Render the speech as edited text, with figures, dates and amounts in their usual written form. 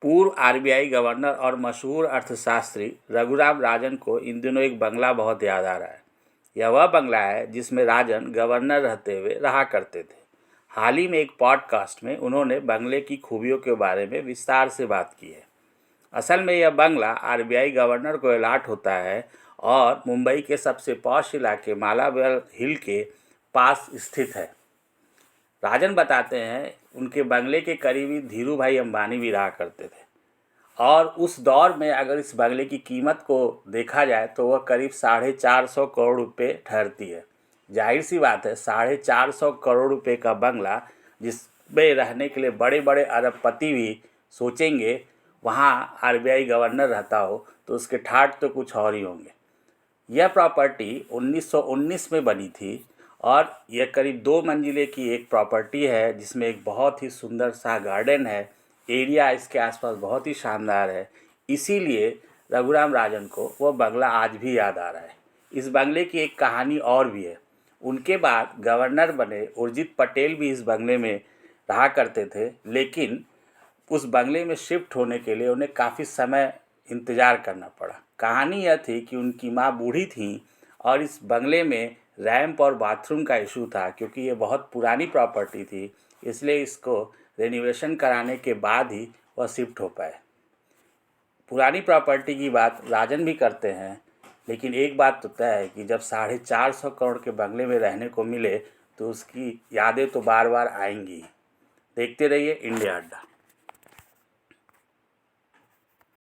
पूर्व RBI governor और मशहूर अर्थशास्त्री रघुराम राजन को इन दिनों एक बंगला बहुत याद आ रहा है। यह वह बंगला है जिसमें राजन गवर्नर रहते हुए रहा करते थे। हाल ही में एक पॉडकास्ट में उन्होंने बंगले की खूबियों के बारे में विस्तार से बात की है। असल में यह बंगला आरबीआई गवर्नर को अलॉट होता है और मुंबई के सबसे पॉश इलाके मालाबार हिल के पास स्थित है। राजन बताते हैं उनके बंगले के करीबी धीरू भाई अंबानी भी रहा करते थे और उस दौर में अगर इस बंगले की कीमत को देखा जाए तो वह करीब 450 करोड़ रुपए ठहरती है। जाहिर सी बात है, 450 करोड़ रुपए का बंगला जिसमें रहने के लिए बड़े बड़े अरबपति भी सोचेंगे, वहाँ आरबीआई गवर्नर रहता हो तो उसके ठाट तो कुछ और ही होंगे। यह प्रॉपर्टी 1919 में बनी थी और यह करीब 2 मंजिले की एक प्रॉपर्टी है जिसमें एक बहुत ही सुंदर सा गार्डन है। एरिया इसके आसपास बहुत ही शानदार है, इसीलिए रघुराम राजन को वह बंगला आज भी याद आ रहा है। इस बंगले की एक कहानी और भी है। उनके बाद गवर्नर बने उर्जित पटेल भी इस बंगले में रहा करते थे, लेकिन उस बंगले में शिफ्ट होने के लिए उन्हें काफ़ी समय इंतज़ार करना पड़ा। कहानी यह थी कि उनकी माँ बूढ़ी थी और इस बंगले में रैंप और बाथरूम का इशू था। क्योंकि ये बहुत पुरानी प्रॉपर्टी थी, इसलिए इसको रेनोवेशन कराने के बाद ही वह शिफ्ट हो पाए। पुरानी प्रॉपर्टी की बात राजन भी करते हैं, लेकिन एक बात तो तय है कि जब 450 करोड़ के बंगले में रहने को मिले तो उसकी यादें तो बार बार आएंगी। देखते रहिए इंडिया अड्डा।